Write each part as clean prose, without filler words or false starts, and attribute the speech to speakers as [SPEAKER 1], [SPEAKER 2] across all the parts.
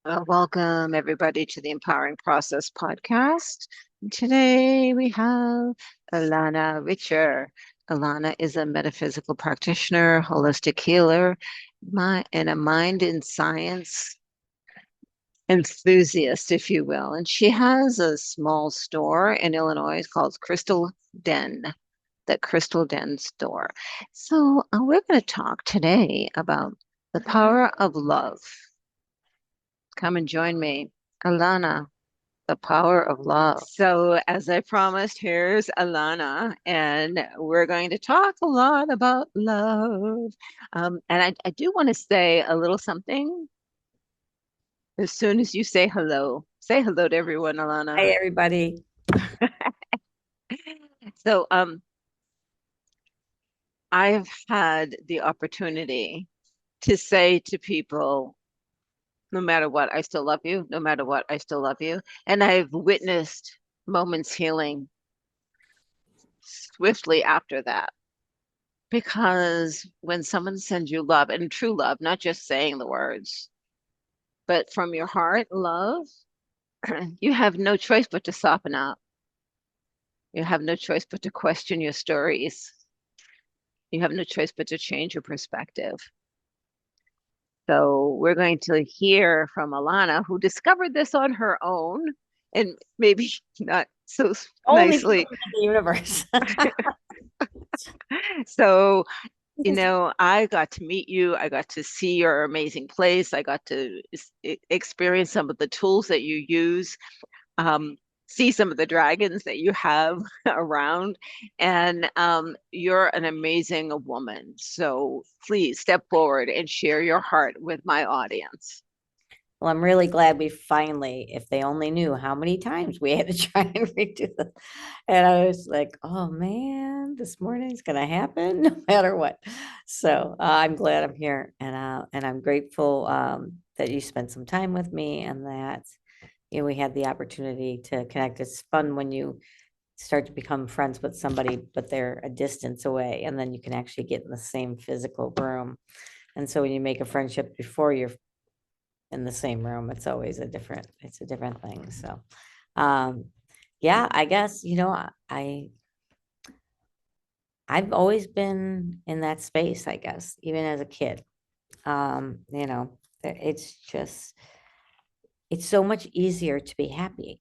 [SPEAKER 1] Welcome, everybody, to the Empowering Process podcast. Today we have Elana Richter. Elana is a metaphysical practitioner, holistic healer, and a mind and science enthusiast, if you will. And she has a small store in Illinois called Crystal Den, the Crystal Den store. So we're going to talk today about the power of love. Come and join me. Elana, the power of love. So, as I promised, here's Elana, and we're going to talk a lot about love. And I do want to say a little something as soon as you say hello. Say hello to everyone,
[SPEAKER 2] Hi,
[SPEAKER 1] Elana.
[SPEAKER 2] everybody.
[SPEAKER 1] So, I've had the opportunity to say to people, no matter what, I still love you. No matter what, I still love you. And I've witnessed moments healing swiftly after that. Because when someone sends you love and true love, not just saying the words, but from your heart, love, you have no choice but to soften up. You have no choice but to question your stories. You have no choice but to change your perspective. So we're going to hear from Alana, who discovered this on her own, and maybe not so
[SPEAKER 2] Only
[SPEAKER 1] nicely.
[SPEAKER 2] person in the universe.
[SPEAKER 1] So I got to meet you. I got to see your amazing place. I got to experience some of the tools that you use, um, see some of the dragons that you have around. And you're an amazing woman. So please step forward and share your heart with my audience.
[SPEAKER 2] Well, I'm really glad we finally, if they only knew how many times we had to try and redo this. And I was like, oh man, this morning's gonna happen no matter what. So I'm glad I'm here, and I'm grateful that you spent some time with me, and that we had the opportunity to connect. It's fun when you start to become friends with somebody, but they're a distance away, and then you can actually get in the same physical room. And so when you make a friendship before you're in the same room, it's a different thing. So, um, yeah, I guess, I've always been in that space, I guess, even as a kid. It's just, it's so much easier to be happy.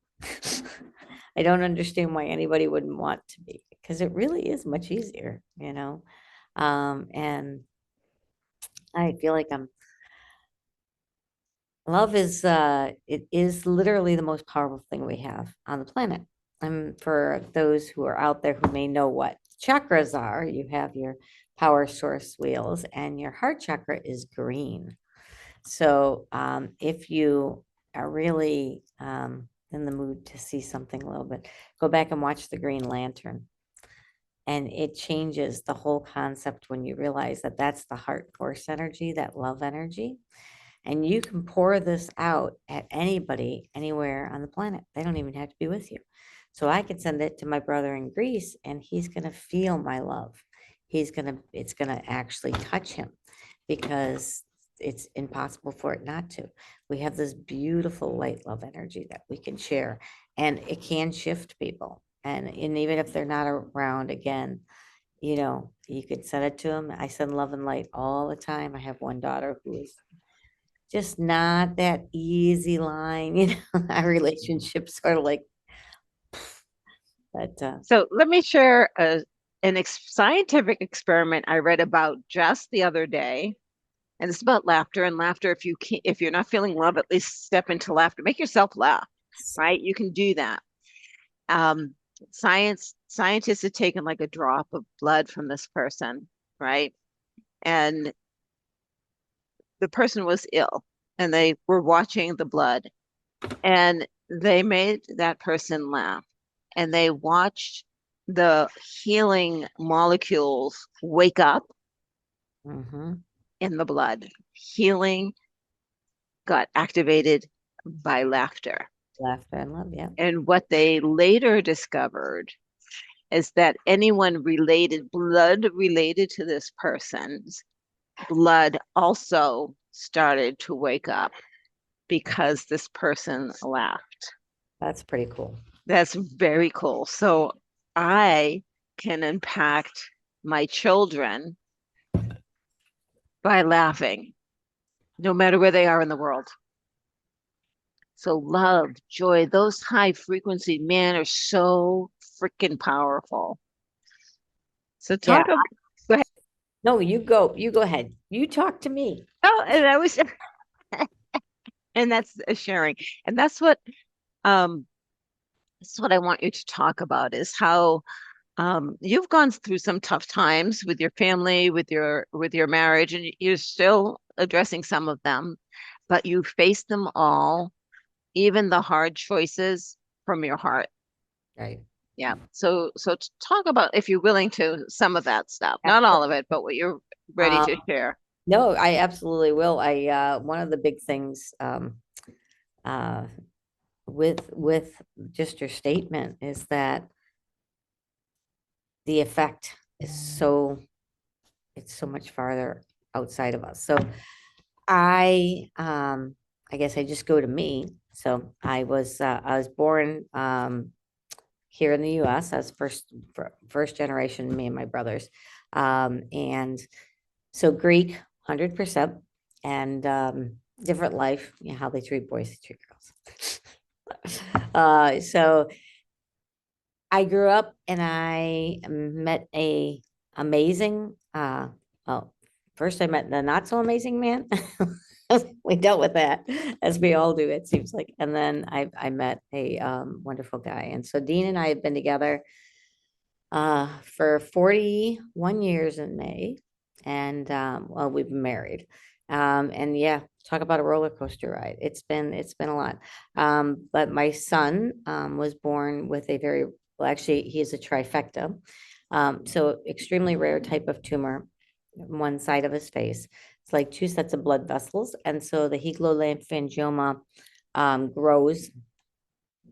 [SPEAKER 2] I don't understand why anybody wouldn't want to be, because it really is much easier. And I feel like love it is literally the most powerful thing we have on the planet. And for those who are out there who may know what chakras are, you have your power source wheels, and your heart chakra is green. So if you are really in the mood to see something a little bit, go back and watch the Green Lantern. And it changes the whole concept when you realize that that's the heart force energy, that love energy. And you can pour this out at anybody, anywhere on the planet. They don't even have to be with you. So I could send it to my brother in Greece, and he's going to feel my love. It's going to actually touch him, because it's impossible for it not to. We have this beautiful light love energy that we can share, and it can shift people. And even if they're not around again, you could send it to them. I send love and light all the time. I have one daughter who is just not that easy line. Our relationship's sort of like, but
[SPEAKER 1] So let me share an scientific experiment I read about just the other day. And it's about laughter. And laughter, if you're not feeling love, at least step into laughter. Make yourself laugh, right? You can do that. Um, Scientists had taken like a drop of blood from this person, right? And the person was ill, and they were watching the blood, and they made that person laugh, and they watched the healing molecules wake up
[SPEAKER 2] mhm,
[SPEAKER 1] in the blood. Healing got activated by laughter.
[SPEAKER 2] laughter and love. Yeah.
[SPEAKER 1] And what they later discovered is that anyone blood related to this person's blood also started to wake up. because this person laughed.
[SPEAKER 2] That's pretty cool.
[SPEAKER 1] That's very cool. So I can impact my children by laughing, no matter where they are in the world. So love, joy, those high frequency, man, are so freaking powerful. So
[SPEAKER 2] Yeah.
[SPEAKER 1] talk about, go ahead.
[SPEAKER 2] No, you go ahead. You talk to me.
[SPEAKER 1] Oh, and I was, and that's a sharing. And um, that's what I want you to talk about is how you've gone through some tough times with your family, with your marriage, and you're still addressing some of them, but you face them all, even the hard choices from your heart.
[SPEAKER 2] Right.
[SPEAKER 1] Yeah. So to talk about, if you're willing to, some of that stuff, not all of
[SPEAKER 2] Absolutely.
[SPEAKER 1] it, but what you're ready
[SPEAKER 2] Um,
[SPEAKER 1] to share.
[SPEAKER 2] no, I absolutely will. One of the big things uh, with just your statement is that the effect is it's so much farther outside of us. So I guess I just go to me. So I was born here in the US. I was first generation, me and my brothers. And so Greek, 100%, and different life, you know, how they treat boys, they treat girls. So I grew up and I met a amazing, well, first I met the not so amazing man. We dealt with that as we all do, it seems like. And then I met a wonderful guy. And so Dean and I have been together for 41 years in May. And well, we've been married. And yeah, talk about a roller coaster ride. It's been a lot. But my son was born with a very, well, actually, he is a trifecta. So extremely rare type of tumor on one side of his face. It's like two sets of blood vessels. And so the hemolymphangioma grows,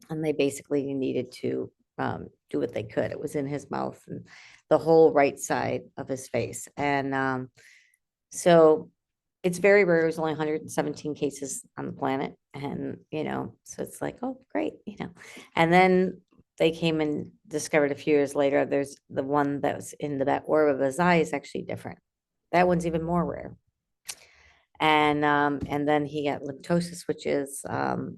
[SPEAKER 2] and they basically needed to do what they could. It was in his mouth and the whole right side of his face. And so it's very rare. There's only 117 cases on the planet. And, you know, so it's like, oh, great, you know. And then they came and discovered a few years later, there's the one that was in the back orb of his eye is actually different. That one's even more rare. And then he got liptosis, which is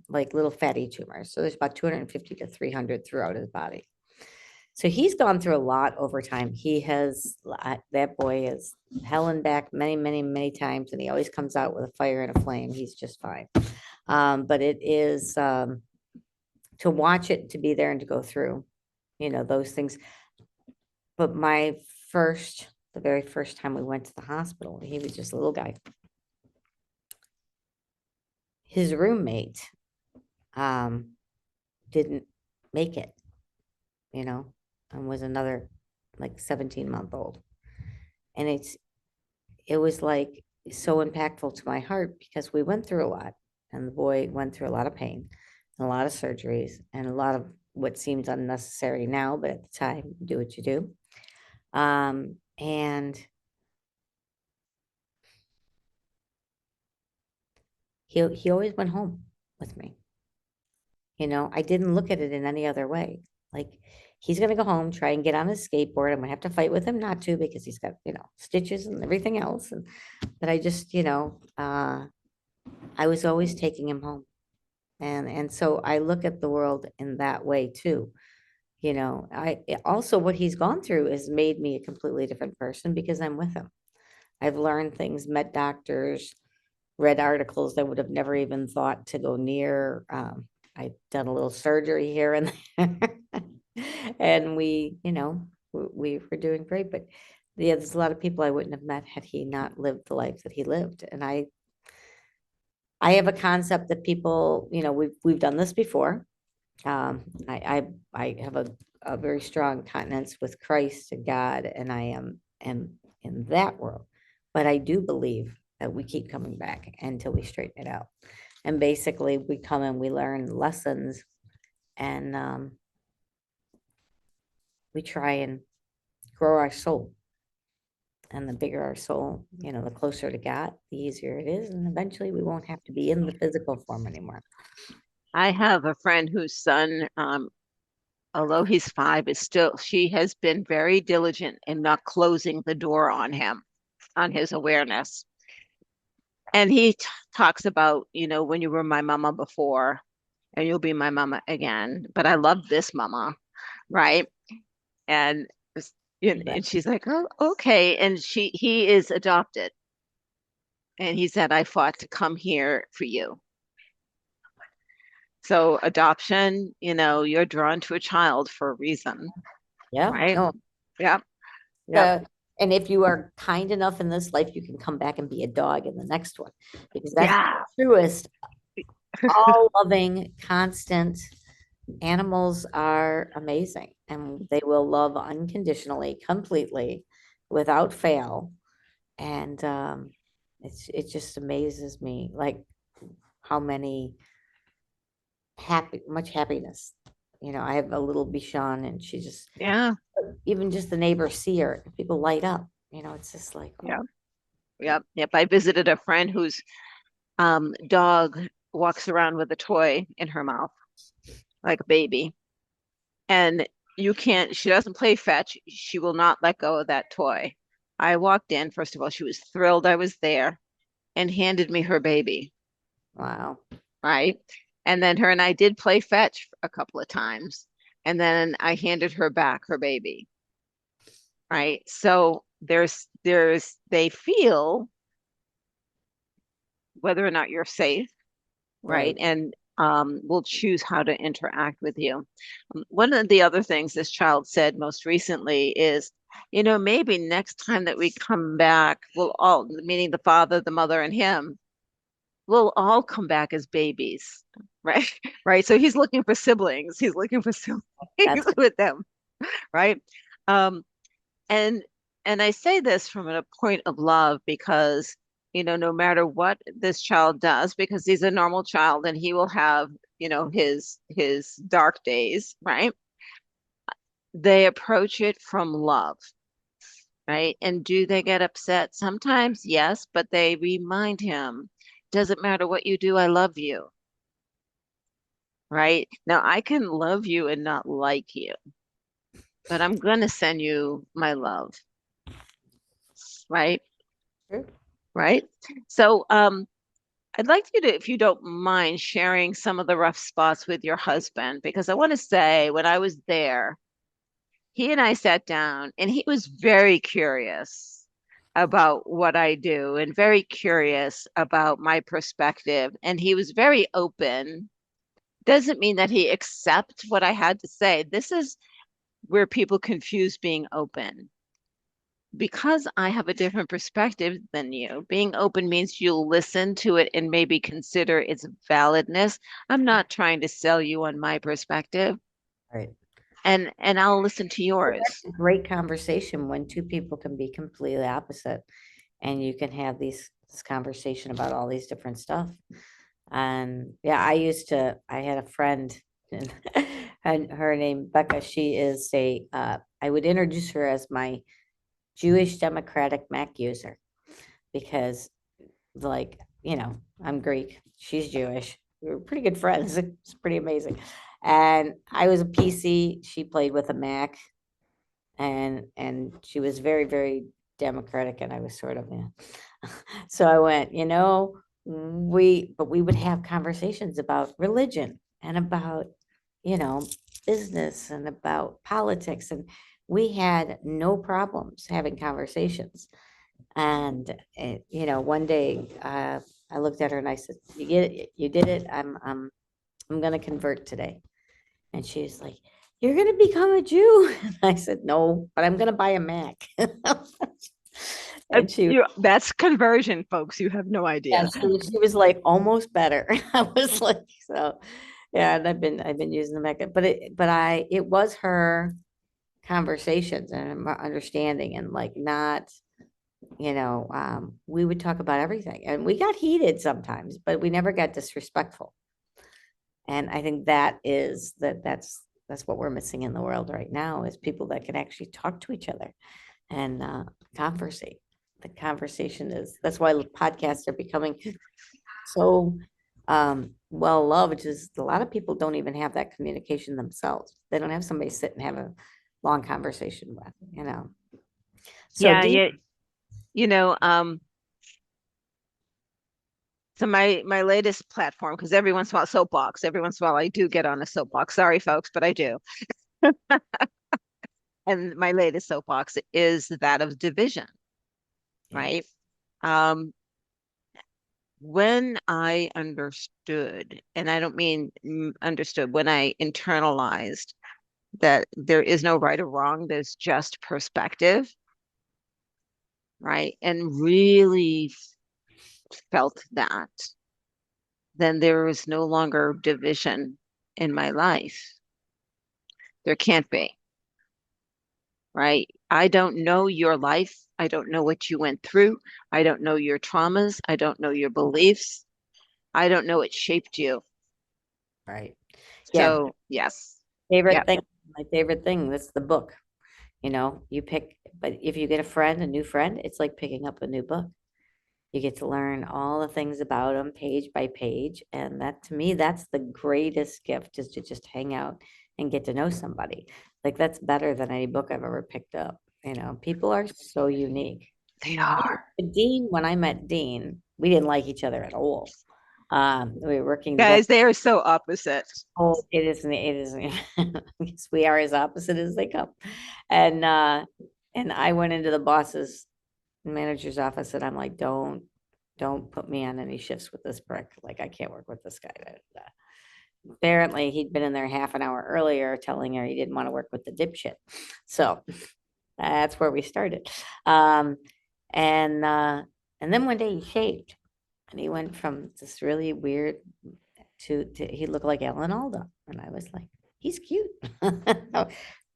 [SPEAKER 2] like little fatty tumors. So there's about 250 to 300 throughout his body. So he's gone through a lot over time. He has, that boy is hell and back many, many, many times, and he always comes out with a fire and a flame. He's just fine. But it is to watch it, to be there and to go through, you know, those things. But the very first time we went to the hospital, he was just a little guy. His roommate didn't make it, you know, and was another like 17-month-old. And it was like so impactful to my heart because we went through a lot, and the boy went through a lot of pain and a lot of surgeries and a lot of what seems unnecessary now, but at the time, do what you do. And he always went home with me. You know, I didn't look at it in any other way. Like, he's going to go home, try and get on his skateboard. I'm going to have to fight with him not to, because he's got, you know, stitches and everything else. And, but I just, you know, I was always taking him home. And so I look at the world in that way too. You know, also what he's gone through has made me a completely different person because I'm with him. I've learned things, met doctors, read articles that would have never even thought to go near. I've done a little surgery here and there. And we, you know, we were doing great. But yeah, there's a lot of people I wouldn't have met had he not lived the life that he lived. And I have a concept that people, you know, we've done this before. I have a very strong continence with Christ and God, and I am in that world. But I do believe that we keep coming back until we straighten it out. And basically, we come and we learn lessons, and we try and grow our soul. And the bigger our soul, the closer to God, the easier it is. And eventually we won't have to be in the physical form anymore.
[SPEAKER 1] I have a friend whose son, although he's 5, is still, she has been very diligent in not closing the door on him, on his awareness. And he talks about, when you were my mama before, and you'll be my mama again, but I love this mama, right? And
[SPEAKER 2] But
[SPEAKER 1] and she's like, oh, okay. And he is adopted. And he said, I fought to come here for you. So adoption, you're drawn to a child for a reason,
[SPEAKER 2] yeah,
[SPEAKER 1] right?
[SPEAKER 2] no,
[SPEAKER 1] Yep, yep,
[SPEAKER 2] the, and if you are kind enough in this life, you can come back and be a dog in the next one, because that's
[SPEAKER 1] yeah,
[SPEAKER 2] the truest, all loving, constant. Animals are amazing and they will love unconditionally, completely, without fail. And it just amazes me, like how many much happiness. I have a little Bichon and she just,
[SPEAKER 1] yeah,
[SPEAKER 2] even just the neighbors see her, people light up. It's just like,
[SPEAKER 1] yeah,
[SPEAKER 2] oh,
[SPEAKER 1] yep, yep. I visited a friend whose dog walks around with a toy in her mouth, like a baby. And she doesn't play fetch. She will not let go of that toy. I walked in, first of all, she was thrilled I was there and handed me her baby,
[SPEAKER 2] wow.
[SPEAKER 1] right? And then her and I did play fetch a couple of times. And then I handed her back her baby, right? So they feel whether or not you're safe, right?
[SPEAKER 2] Right.
[SPEAKER 1] And will choose how to interact with you. One of the other things this child said most recently is, maybe next time that we come back, we'll all, meaning the father, the mother, and him, we'll all come back as babies, right? Right. So he's looking for siblings. He's looking for siblings
[SPEAKER 2] That's
[SPEAKER 1] with them, right? Um, and and I say this from a point of love because, no matter what this child does, because he's a normal child and he will have, his dark days, right? They approach it from love, right? And do they get upset? Sometimes, yes, but they remind him, doesn't matter what you do, I love you, right? Now I can love you and not like you, but I'm gonna send you my love, right?
[SPEAKER 2] true.
[SPEAKER 1] Right? So, I'd like you to, if you don't mind, sharing some of the rough spots with your husband, because I want to say when I was there, he and I sat down and he was very curious about what I do and very curious about my perspective. And he was very open. Doesn't mean that he accepts what I had to say. This is where people confuse being open. Because I have a different perspective than you, being open means you'll listen to it and maybe consider its validness. I'm not trying to sell you on my perspective,
[SPEAKER 2] Right.
[SPEAKER 1] and I'll listen to yours.
[SPEAKER 2] Great conversation when two people can be completely opposite and you can have this conversation about all these different stuff. And yeah, I had a friend and, and her name Becca. She is I would introduce her as my Jewish Democratic Mac user, because like, I'm Greek, she's Jewish. We were pretty good friends. It's pretty amazing. And I was a PC, she played with a Mac, and she was very, very democratic, and I was sort of, yeah. So I went, we would have conversations about religion and about, you know, business and about politics, and we had no problems having conversations. And one day, I looked at her and I said, "You get it, you did it. I'm gonna convert today." And she's like, "You're gonna become a Jew?" And I said, "No, but I'm gonna buy a Mac." And
[SPEAKER 1] That's conversion, folks. You have no
[SPEAKER 2] yeah,
[SPEAKER 1] idea.
[SPEAKER 2] she was like almost better. I was like, so yeah, and I've been using the Mac, but it was her conversations and her understanding, and like not, we would talk about everything, and we got heated sometimes, but we never got disrespectful. And I think that's what we're missing in the world right now, is people that can actually talk to each other and conversate. The conversation that's why podcasts are becoming so well loved, is a lot of people don't even have that communication themselves. They don't have somebody sit and have a long conversation with, you know. So
[SPEAKER 1] Yeah,
[SPEAKER 2] Dean,
[SPEAKER 1] yeah. You know, so my latest platform, because every once in a while, soapbox, every once in a while I do get on a soapbox. Sorry, folks, but I do. And my latest soapbox is that of division,
[SPEAKER 2] yeah,
[SPEAKER 1] right? Um, when I understood, and I don't mean understood, when I internalized that there is no right or wrong, there's just perspective, right? And really felt that, then there is no longer division in my life. There can't be, right? I don't know your life. I don't know what you went through. I don't know your traumas. I don't know your beliefs. I don't know what shaped you.
[SPEAKER 2] right. Yeah,
[SPEAKER 1] So, yes.
[SPEAKER 2] favorite
[SPEAKER 1] Yep.
[SPEAKER 2] thing, my favorite thing, that's the book. You know, you pick, but if you get a friend, a new friend, it's like picking up a new book. You get to learn all the things about them page by page. And that, to me, that's the greatest gift, is to just hang out and get to know somebody. Like, that's better than any book I've ever picked up. You know, people are so unique.
[SPEAKER 1] They are.
[SPEAKER 2] Dean, when I met Dean, we didn't like each other at all. We were working together.
[SPEAKER 1] Guys, they are so opposite.
[SPEAKER 2] Oh, it isn't, it isn't. Yes, we are as opposite as they come. And I went into the boss's manager's office and I'm like, don't put me on any shifts with this brick. Like, I can't work with this guy. Apparently he'd been in there half an hour earlier telling her he didn't want to work with the dipshit. So that's where we started. Um, and and then one day he shaved and he went from this really weird to he looked like Alan Alda. And I was like, he's cute.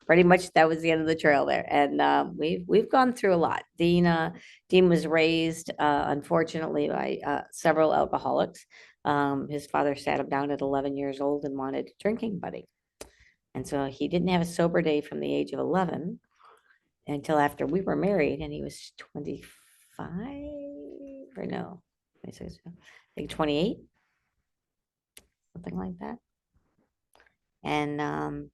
[SPEAKER 2] Pretty much that was the end of the trail there. And we've gone through a lot. Dean was raised, unfortunately, by several alcoholics. His father sat him down at 11 years old and wanted a drinking buddy. And so he didn't have a sober day from the age of 11 until after we were married, and he was 25, or no, 26, I think 28, something like that. And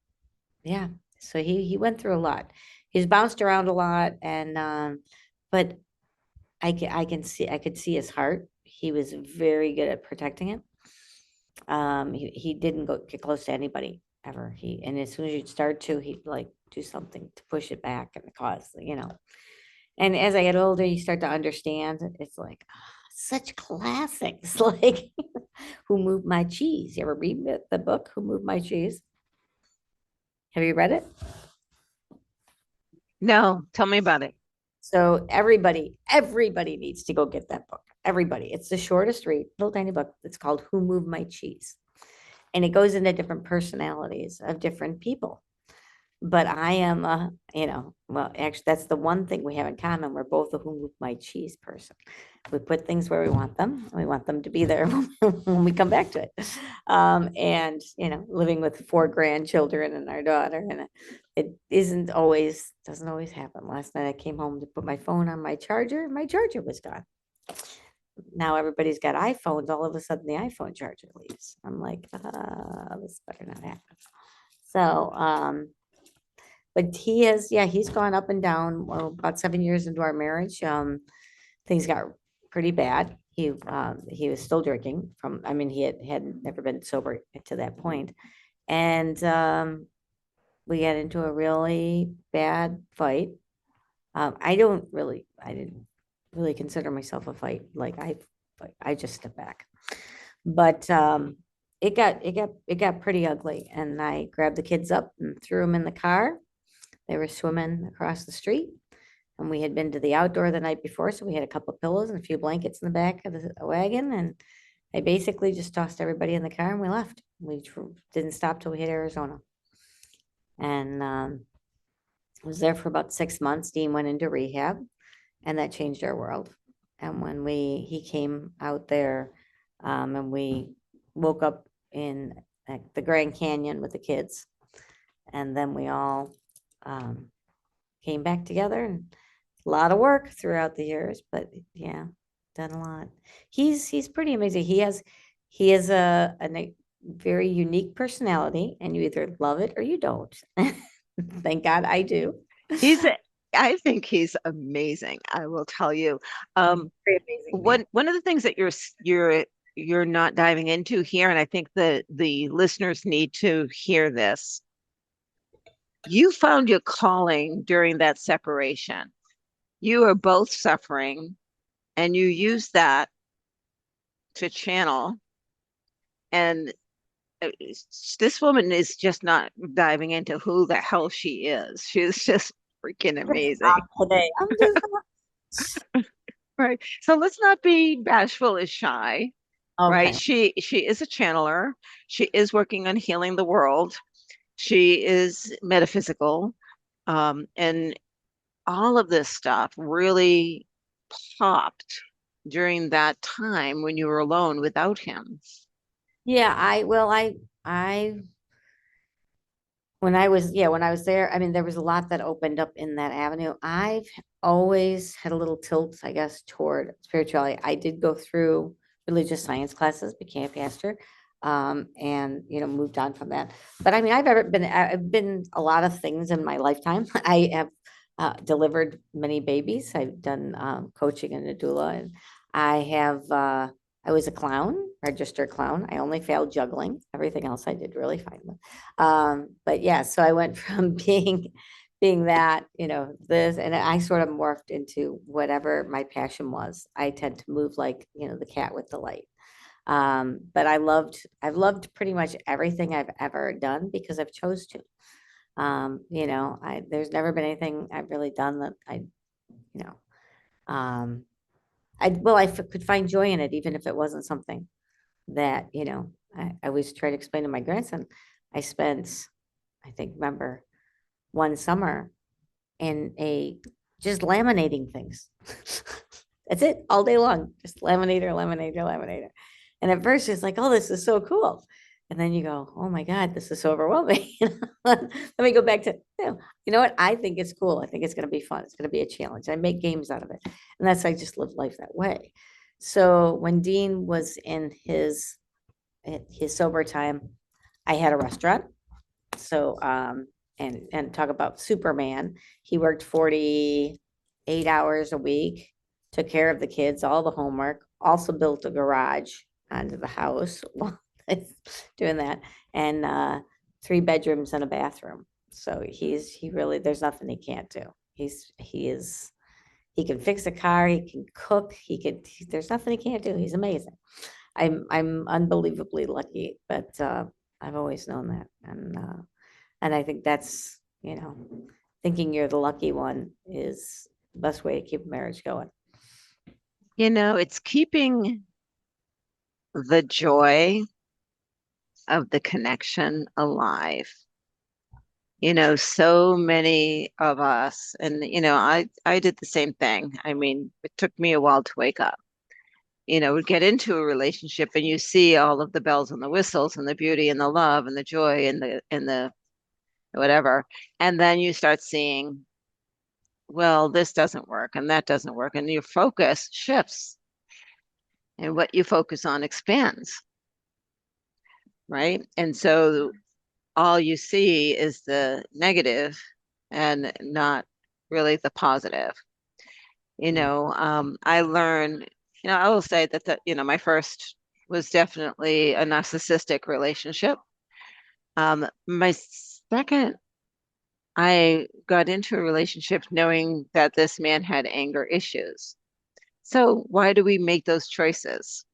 [SPEAKER 2] yeah, so he went through a lot. He's bounced around a lot, and but I could see his heart. He was very good at protecting it. He didn't get close to anybody ever. And as soon as you'd start to, he'd like do something to push it back and cause, you know. And as I get older, you start to understand. It's like, such classics, like Who Moved My Cheese? You ever read the book Who Moved My Cheese? Have you read it?
[SPEAKER 1] No, tell me about it.
[SPEAKER 2] So everybody needs to go get that book. Everybody. It's the shortest read, little tiny book. It's called Who Moved My Cheese? And it goes into different personalities of different people. But I am well, actually, that's the one thing we have in common. We're both a Who Moved My Cheese person. We put things where we want them. We want them to be there when we come back to it. And living with 4 grandchildren and our daughter, and it doesn't always happen. Last night I came home to put my phone on my charger. My charger was gone. Now everybody's got iPhones. All of a sudden, the iPhone charger leaves. I'm like, this better not happen. So, but yeah, he's gone up and down. Well, about 7 years into our marriage, things got pretty bad. He was still drinking I mean, he had never been sober to that point. And we got into a really bad fight. I didn't really consider myself a fight. Like, I just stepped back. But it got pretty ugly. And I grabbed the kids up and threw them in the car. They were swimming across the street, and we had been to the outdoor the night before, so we had a couple of pillows and a few blankets in the back of the wagon. And I basically just tossed everybody in the car and we left. We didn't stop till we hit Arizona. And was there for about 6 months. Dean went into rehab, and that changed our world. And when he came out there, and we woke up in like the Grand Canyon with the kids, and then we all came back together, and a lot of work throughout the years, but yeah, done a lot. He's pretty amazing. He has a very unique personality, and you either love it or you don't. Thank God I do.
[SPEAKER 1] He's I think he's amazing. I will tell you.
[SPEAKER 2] Very amazing man.
[SPEAKER 1] One of the things that you're not diving into here, and I think the listeners need to hear this. You found your calling during that separation. You are both suffering, and you use that to channel. And this woman is just not diving into who the hell she is. She's just freaking amazing.
[SPEAKER 2] Today, I'm just
[SPEAKER 1] Right. So let's not be bashful as shy, right?
[SPEAKER 2] okay.
[SPEAKER 1] She is a channeler. She is working on healing the world. She is metaphysical. And all of this stuff really popped during that time when you were alone without him.
[SPEAKER 2] Yeah, I when I was there, I mean, there was a lot that opened up in that avenue. I've always had a little tilt, I guess, toward spirituality. I did go through religious science classes, became a pastor, and moved on from that. But I mean, I've been a lot of things in my lifetime. I have delivered many babies. I've done coaching and a doula, and I have. I was a clown, registered clown. I only failed juggling. Everything else I did really fine with. But yeah, so I went from being that, this, and I sort of morphed into whatever my passion was. I tend to move like, the cat with the light. But I've loved pretty much everything I've ever done because I've chose to. There's never been anything I've really done that you know, um, could find joy in it, even if it wasn't something that, I always try to explain to my grandson. I spent, I think, remember one summer in a just laminating things. That's it all day long, just laminator, laminator, laminator. And at first, it's like, oh, this is so cool. And then you go, oh my God, this is so overwhelming. Let me go back to, you know what? I think it's cool. I think it's going to be fun. It's going to be a challenge. I make games out of it. And I just live life that way. So when Dean was in his sober time, I had a restaurant. So and talk about Superman. He worked 48 hours a week, took care of the kids, all the homework, also built a garage onto the house while doing that, and 3 bedrooms and a bathroom. So he really, there's nothing he can't do. He can fix a car, he can cook, there's nothing he can't do. He's amazing. I'm unbelievably lucky, but I've always known that, and I think that's, thinking you're the lucky one is the best way to keep a marriage going.
[SPEAKER 1] It's keeping the joy of the connection alive. So many of us, and I did the same thing. I mean, it took me a while to wake up. We get into a relationship and you see all of the bells and the whistles and the beauty and the love and the joy and the whatever. And then you start seeing, well, this doesn't work and that doesn't work. And your focus shifts and what you focus on expands, right? And so all you see is the negative and not really the positive. I learned, I will say that my first was definitely a narcissistic relationship. My second, I got into a relationship knowing that this man had anger issues. So why do we make those choices?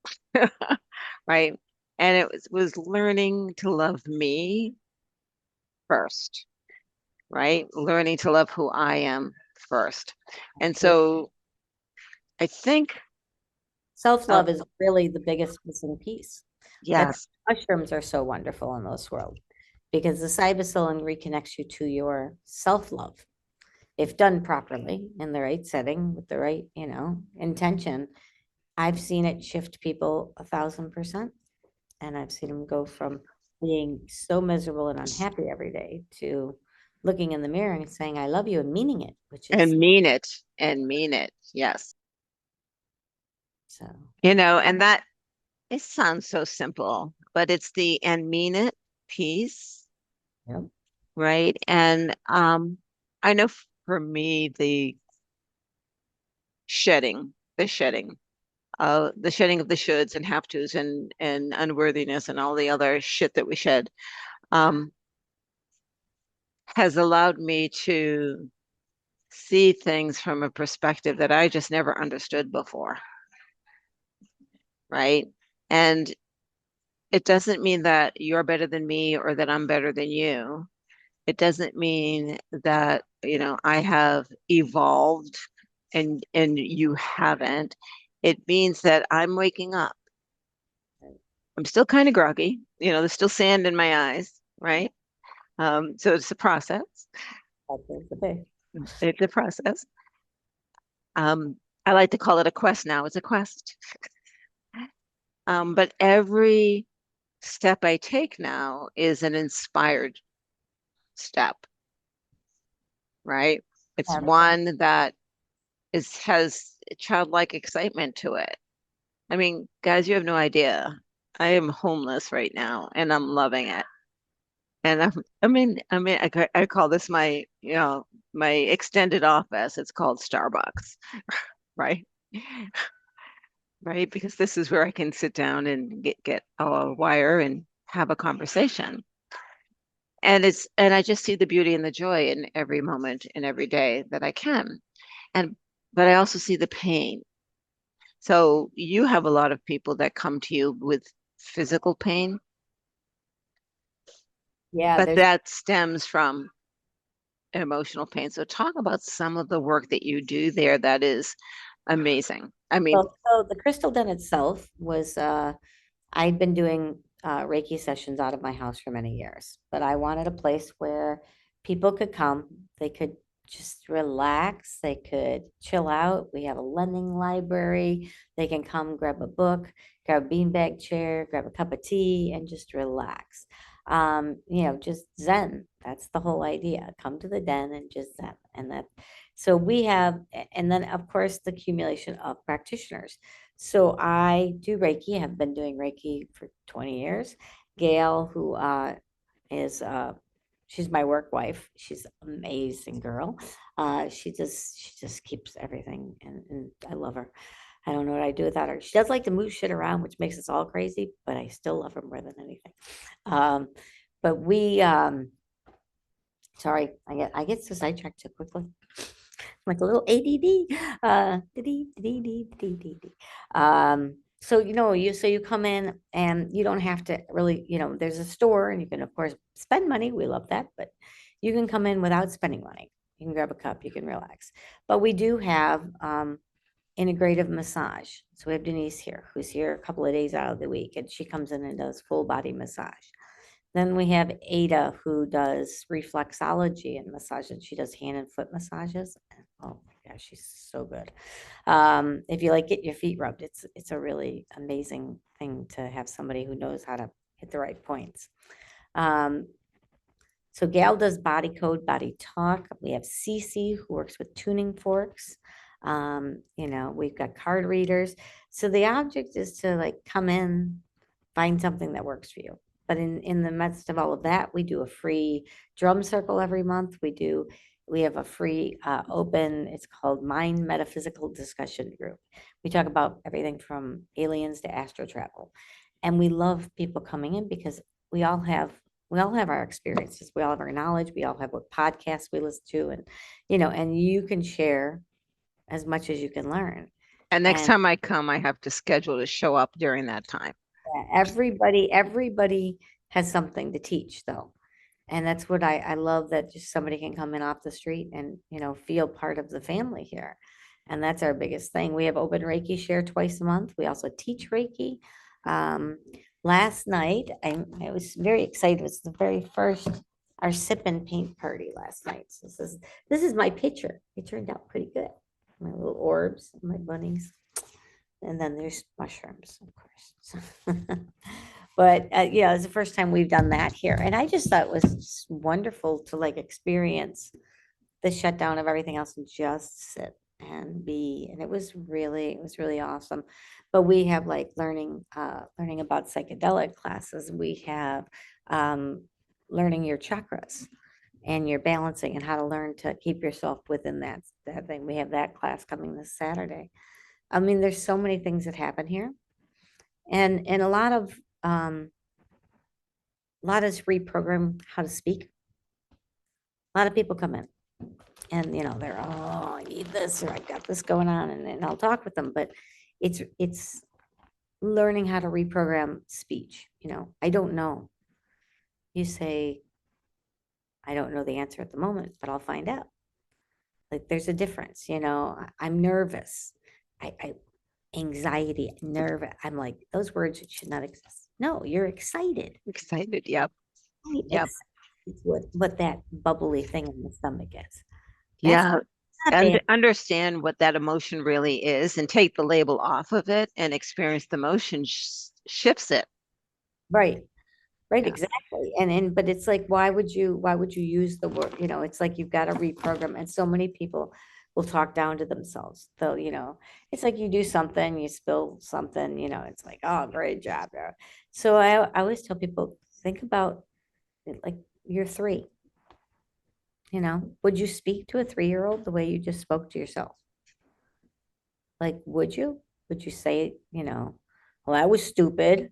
[SPEAKER 1] Right? And it was learning to love me first, right? Learning to love who I am first. And so I think, uh,
[SPEAKER 2] Self-love is really the biggest missing piece. That's
[SPEAKER 1] yes,
[SPEAKER 2] mushrooms are so wonderful in this world because the psilocybin reconnects you to your self-love. If done properly in the right setting with the right, intention, I've seen it shift people 1,000%. And I've seen them go from being so miserable and unhappy every day to looking in the mirror and saying, I love you and meaning it, which is
[SPEAKER 1] And mean it and mean it. Yes.
[SPEAKER 2] so.
[SPEAKER 1] And that it sounds so simple, but it's the and mean it piece,
[SPEAKER 2] Yep.
[SPEAKER 1] right? And I know for me, shedding, the shedding, the shedding of the shoulds and have tos and unworthiness and all the other shit that we shed, um, has allowed me to see things from a perspective that I just never understood before, right? And it doesn't mean that you're better than me or that I'm better than you. It doesn't mean that, I have evolved and you haven't. It means that I'm waking up. I'm still kind of groggy. There's still sand in my eyes, right? So it's a process.
[SPEAKER 2] That's the big.
[SPEAKER 1] It's a process. I like to call it a quest now. It's a quest. But every step I take now is an inspired step, right? It's one that has childlike excitement to it. I mean, guys, you have no idea. I am homeless right now and I'm loving it. And I call this my extended office. It's called Starbucks, right? Right? Because this is where I can sit down and get a wire and have a conversation. And I just see the beauty and the joy in every moment in every day that I can. And but I also see the pain. So you have a lot of people that come to you with physical pain,
[SPEAKER 2] Yeah,
[SPEAKER 1] but
[SPEAKER 2] there's
[SPEAKER 1] that stems from emotional pain. So talk about some of the work that you do there that is amazing. I mean,
[SPEAKER 2] well, so the crystal den itself was I'd been doing Reiki sessions out of my house for many years, but I wanted a place where people could come, they could just relax, they could chill out. We have a lending library. They can come grab a book, grab a beanbag chair, grab a cup of tea, and just relax. Just Zen. That's the whole idea. Come to the den and just Zen. And that, so we have, and then of course, the accumulation of practitioners. So I do Reiki, have been doing Reiki for 20 years. Gail, who is she's my work wife. She's an amazing girl. She just keeps everything and I love her. I don't know what I do without her. She does like to move shit around, which makes us all crazy, but I still love her more than anything. Um, but we sorry, I get so sidetracked so quickly. Like a little ADD. So you come in and you don't have to really, there's a store and you can of course spend money. We love that, but you can come in without spending money. You can grab a cup, you can relax. But we do have integrative massage. So we have Denise here, who's here a couple of days out of the week, and she comes in and does full body massage. Then we have Ada, who does reflexology and massage, and she does hand and foot massages. Oh my gosh, she's so good. If you like get your feet rubbed, it's a really amazing thing to have somebody who knows how to hit the right points. Um, so Gail does body code, body talk. We have Cece who works with tuning forks. We've got card readers. So the object is to like come in, find something that works for you. But in the midst of all of that, we do a free drum circle every month. We have a free open, it's called Mind Metaphysical Discussion Group. We talk about everything from aliens to astral travel. And we love people coming in because we all have our experiences. We all have our knowledge. We all have what podcasts we listen to, and you can share as much as you can learn.
[SPEAKER 1] and next
[SPEAKER 2] And
[SPEAKER 1] time I come, I have to schedule to show up during that time.
[SPEAKER 2] everybody has something to teach, though. And that's what I love, that just somebody can come in off the street and, feel part of the family here. And that's our biggest thing. We have open Reiki share twice a month. We also teach Reiki. Last night, I was very excited. It was the very first, our sip and paint party last night. So this is my picture. It turned out pretty good. My little orbs, my bunnies. And then there's mushrooms, of course. But yeah, it's the first time we've done that here. And I just thought it was just wonderful to like experience the shutdown of everything else and just sit and be. And it was really awesome. But we have like learning about psychedelic classes. We have um, learning your chakras and your balancing and how to learn to keep yourself within that thing. We have that class coming this Saturday. I mean, there's so many things that happen here, and a lot is reprogram how to speak. A lot of people come in and they're, oh, I need this or I got this going on, and I'll talk with them, but it's learning how to reprogram speech. I don't know. You say, I don't know the answer at the moment, but I'll find out. Like there's a difference, I'm nervous. I anxiety, nervous. I'm like, those words should not exist. No, you're excited.
[SPEAKER 1] Excited. Yep.
[SPEAKER 2] Right,
[SPEAKER 1] Yep.
[SPEAKER 2] It's what that bubbly thing in the stomach is. That's
[SPEAKER 1] Yeah.
[SPEAKER 2] not
[SPEAKER 1] And
[SPEAKER 2] bad.
[SPEAKER 1] understand what that emotion really is and take the label off of it and experience the emotion shifts it.
[SPEAKER 2] Right. Right,
[SPEAKER 1] Yeah.
[SPEAKER 2] exactly. And but it's like, why would you use the word, it's like you've got to reprogram. And so many people will talk down to themselves. They'll, it's like you do something, you spill something, it's like, oh, great job. So I always tell people, think about it like you're three, would you speak to a 3-year-old the way you just spoke to yourself? Like, would you? Would you say, well, that was stupid?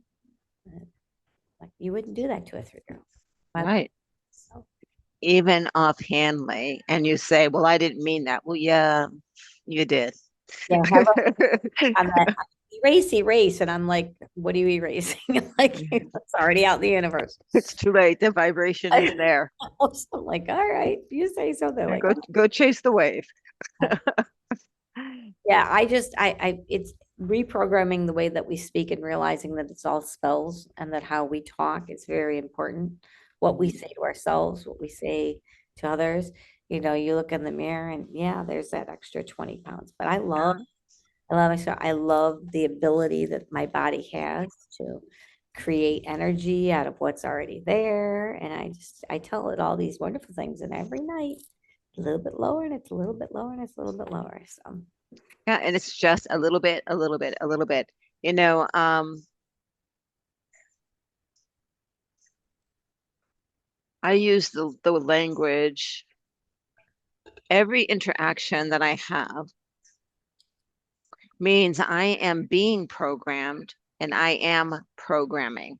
[SPEAKER 2] Like, you wouldn't do that to a 3-year-old. Why would
[SPEAKER 1] Right.
[SPEAKER 2] so?
[SPEAKER 1] Even offhandly. And you say, well, I didn't mean that. Well, yeah, you did.
[SPEAKER 2] Yeah, have I'm like, erase, and I'm like, what are you erasing? Like, it's already out in the universe.
[SPEAKER 1] It's too late. The vibration is there.
[SPEAKER 2] I'm like, all right, you say so. They're
[SPEAKER 1] Yeah,
[SPEAKER 2] like,
[SPEAKER 1] go chase the wave.
[SPEAKER 2] okay. Yeah, it's reprogramming the way that we speak and realizing that it's all spells and that how we talk is very important. What we say to ourselves, what we say to others. You look in the mirror and yeah, there's that extra 20 pounds. But
[SPEAKER 1] Yeah.
[SPEAKER 2] I love myself. I love the ability that my body has to create energy out of what's already there. And I tell it all these wonderful things. And every night, a little bit lower, and it's a little bit lower, and it's a little bit lower. So,
[SPEAKER 1] Yeah, and it's just a little bit, a little bit, a little bit. You know, I use the language, every interaction that I have means I am being programmed and I am programming,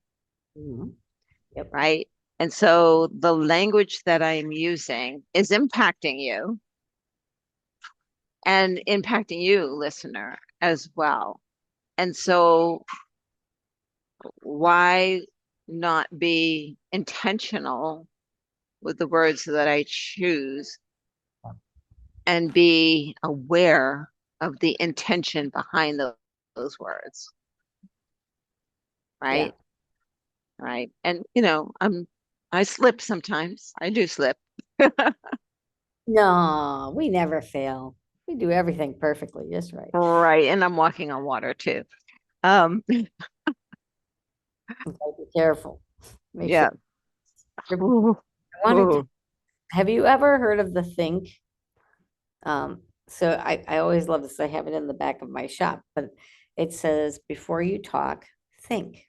[SPEAKER 2] mhm. Yep.
[SPEAKER 1] right? And so the language that I am using is impacting you and impacting you, listener, as well. And so why not be intentional with the words that I choose and be aware of the intention behind those words,
[SPEAKER 2] Yeah.
[SPEAKER 1] right? Right. And I slip sometimes. I do slip.
[SPEAKER 2] No, we never fail. We do everything perfectly, just right.
[SPEAKER 1] Right. And I'm walking on water too.
[SPEAKER 2] Okay, be careful. Make sure.
[SPEAKER 1] Yeah.
[SPEAKER 2] I
[SPEAKER 1] Ooh,
[SPEAKER 2] wanted to,
[SPEAKER 1] ooh.
[SPEAKER 2] have you ever heard of the think? So I always love this. I have it in the back of my shop, but it says, before you talk, think.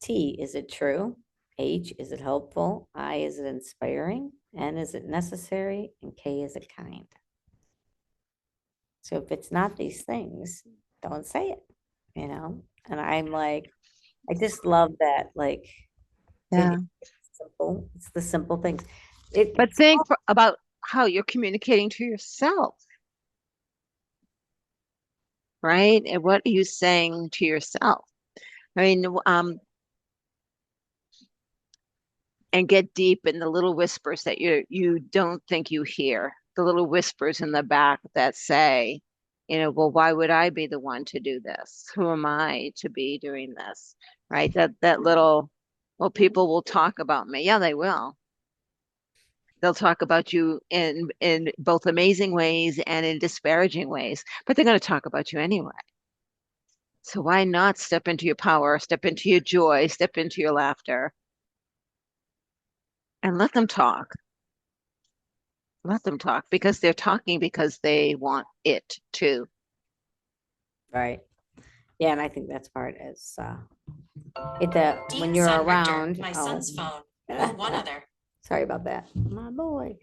[SPEAKER 2] T, is it true? H, is it helpful? I, is it inspiring? N, is it necessary? And K, is it kind? So if it's not these things, don't say it. And I'm like, I just love that. Like,
[SPEAKER 1] Yeah.
[SPEAKER 2] it's simple. It's the simple things. It,
[SPEAKER 1] But think about how you're communicating to yourself, right? And what are you saying to yourself? I mean, and get deep in the little whispers that you don't think you hear, the little whispers in the back that say, well, why would I be the one to do this? Who am I to be doing this? Right? That little, well, people will talk about me. Yeah, they will. They'll talk about you in both amazing ways and in disparaging ways, but they're going to talk about you anyway. So why not step into your power, step into your joy, step into your laughter, and let them talk. Let them talk because they're talking because they want it too.
[SPEAKER 2] Right. Yeah, and I think that's part is it that when
[SPEAKER 3] Dean
[SPEAKER 2] you're
[SPEAKER 3] son Richter,
[SPEAKER 2] around,
[SPEAKER 3] my
[SPEAKER 2] oh,
[SPEAKER 3] son's phone, with one other.
[SPEAKER 2] sorry about that, my boy.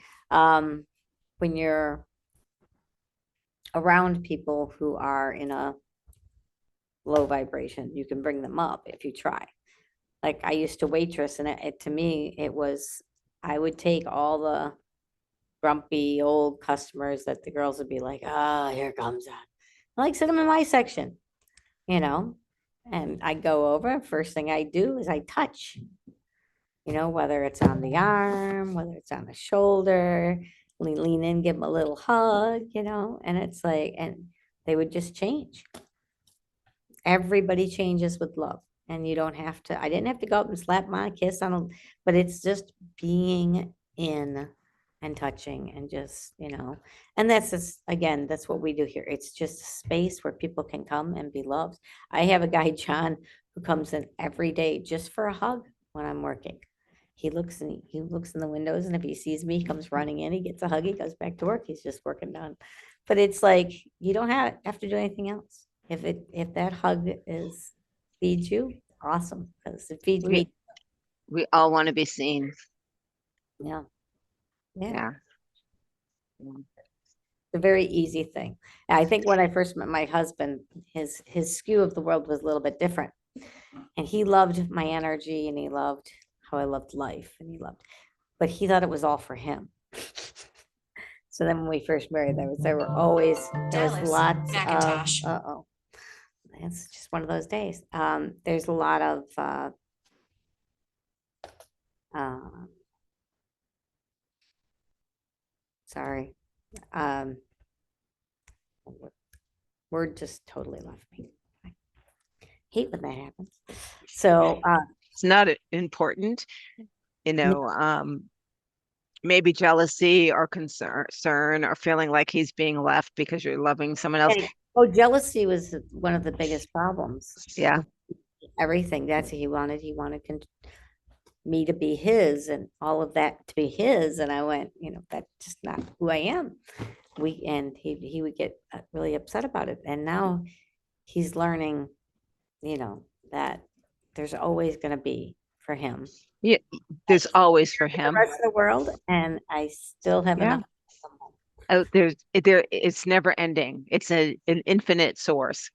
[SPEAKER 2] When you're around people who are in a low vibration, you can bring them up if you try. Like I used to waitress, and it to me, it was I would take all the grumpy old customers that the girls would be like, "Ah, here comes that." I like sit them in my section, you know, and I go over. First thing I do is I touch, whether it's on the arm, whether it's on the shoulder, lean in, give them a little hug, and it's like, and they would just change. Everybody changes with love. And you don't have to, I didn't have to go up and slap my kiss on them, but it's just being in and touching and just, and that's just, again, that's what we do here. It's just a space where people can come and be loved. I have a guy, John, who comes in every day just for a hug when I'm working. He looks in the windows, and if he sees me, he comes running in, he gets a hug, he goes back to work. He's just working done. But it's like you don't have to do anything else. If that hug is feeds you, awesome, because it feeds
[SPEAKER 1] We
[SPEAKER 2] me.
[SPEAKER 1] we all want to be seen.
[SPEAKER 2] Yeah, yeah,
[SPEAKER 1] Yeah.
[SPEAKER 2] it's a very easy thing. I think when I first met my husband, his skew of the world was a little bit different, and he loved my energy, and he loved how I loved life, and but he thought it was all for him. So then when we first married, there was
[SPEAKER 3] Dallas,
[SPEAKER 2] lots of
[SPEAKER 3] Macintosh.
[SPEAKER 2] oh, it's just one of those days. There's a lot of uh, sorry. Um, word just totally left me. I hate when that happens. So,
[SPEAKER 1] It's not important, you know, um, maybe jealousy or concern or feeling like he's being left because you're loving someone else.
[SPEAKER 2] jealousy was one of the biggest problems.
[SPEAKER 1] Yeah.
[SPEAKER 2] Everything that's what he wanted. He wanted me to be his and all of that to be his. And I went, that's just not who I am. And he would get really upset about it. And now he's learning, that there's always going to be for him
[SPEAKER 1] Yeah. There's always for
[SPEAKER 2] the
[SPEAKER 1] him.
[SPEAKER 2] rest of the world, and I still have
[SPEAKER 1] Yeah.
[SPEAKER 2] enough.
[SPEAKER 1] Oh, it's never ending. It's an infinite source.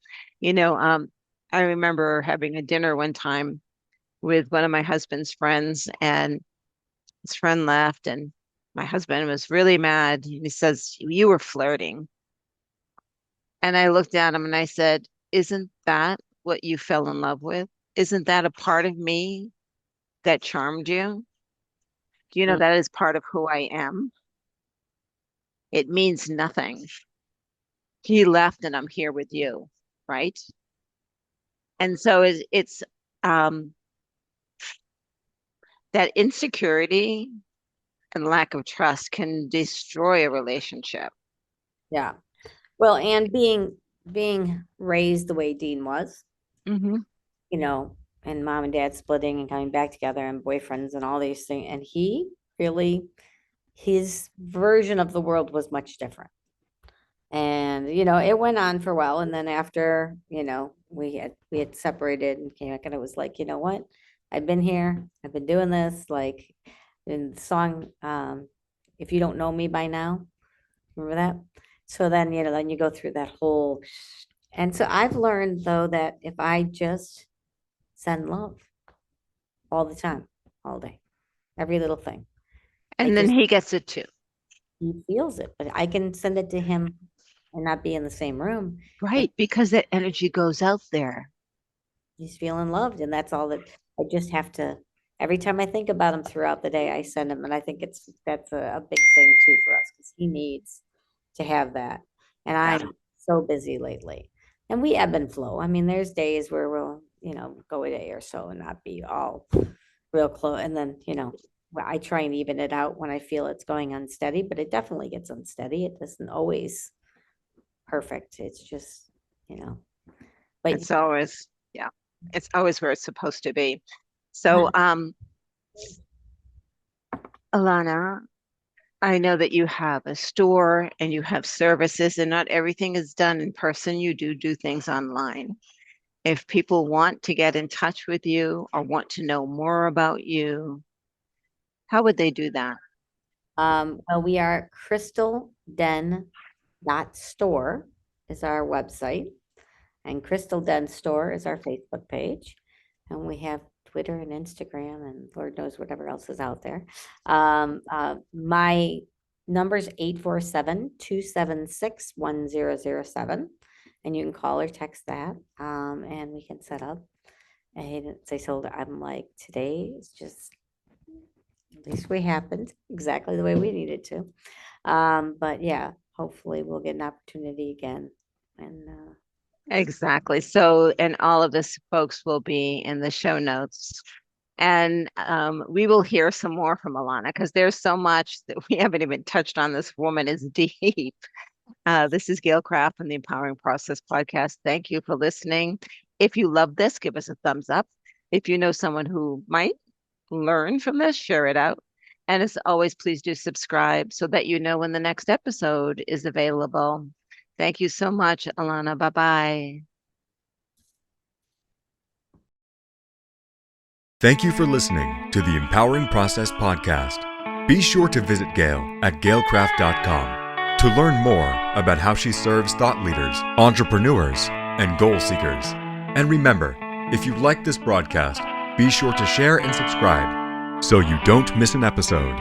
[SPEAKER 1] I remember having a dinner one time with one of my husband's friends, and his friend left, and my husband was really mad. He says, "You were flirting." And I looked at him and I said, "Isn't that what you fell in love with? Isn't that a part of me that charmed you? Do you know
[SPEAKER 2] Mm,
[SPEAKER 1] that is part of who I am? It means nothing. He left and I'm here with you, right?" And so it's um, that insecurity and lack of trust can destroy a relationship.
[SPEAKER 2] yeah. Well, and being raised the way Dean was,
[SPEAKER 1] Hmm.
[SPEAKER 2] and mom and dad splitting and coming back together and boyfriends and all these things, and he really his version of the world was much different. And it went on for a while, and then after we had separated and came back, and it was like, you know what, I've been here, I've been doing this, like in the song, if you don't know me by now, remember that? So then then you go through that whole, and so I've learned though that if I just send love all the time, all day, every little thing, I
[SPEAKER 1] And then
[SPEAKER 2] just
[SPEAKER 1] he gets it too,
[SPEAKER 2] he feels it, but I can send it to him and not be in the same room, but
[SPEAKER 1] right? Because that energy goes out there.
[SPEAKER 2] he's feeling loved, and that's all that I just have to. Every time I think about him throughout the day, I send him, and I think that's a big thing too for us because he needs to have that. And
[SPEAKER 1] Yeah.
[SPEAKER 2] I'm so busy lately, and we ebb and flow. I mean, there's days where we'll go a day or so and not be all real close, and then I try and even it out when I feel it's going unsteady, but it definitely gets unsteady. It doesn't always perfect. It's just you know But
[SPEAKER 1] It's always, yeah, it's always where it's supposed to be. So, Elana, I know that you have a store and you have services, and not everything is done in person. You do things online. If people want to get in touch with you or want to know more about you, how would they do that?
[SPEAKER 2] well, we are crystalden.store is our website, and Crystal Den Store is our Facebook page, and we have Twitter and Instagram and Lord knows whatever else is out there. My number is 847-276-1007, and you can call or text that, and we can set up. And they told her, I'm like, today is just, at least we happened exactly the way we needed to. But yeah, hopefully we'll get an opportunity again. And
[SPEAKER 1] Exactly. So, and all of this, folks, will be in the show notes. And we will hear some more from Elana because there's so much that we haven't even touched on. This woman is deep. This is Gail Craft from the Empowering Process podcast. Thank you for listening. If you love this, give us a thumbs up. If you know someone who might learn from this, share it out. And as always, please do subscribe so that you know when the next episode is available. Thank you so much, Elana. Bye-bye.
[SPEAKER 4] Thank you for listening to the Empowering Process podcast. Be sure to visit Gail at gailcraft.com to learn more about how she serves thought leaders, entrepreneurs, and goal seekers. And remember, if you like this broadcast, be sure to share and subscribe so you don't miss an episode.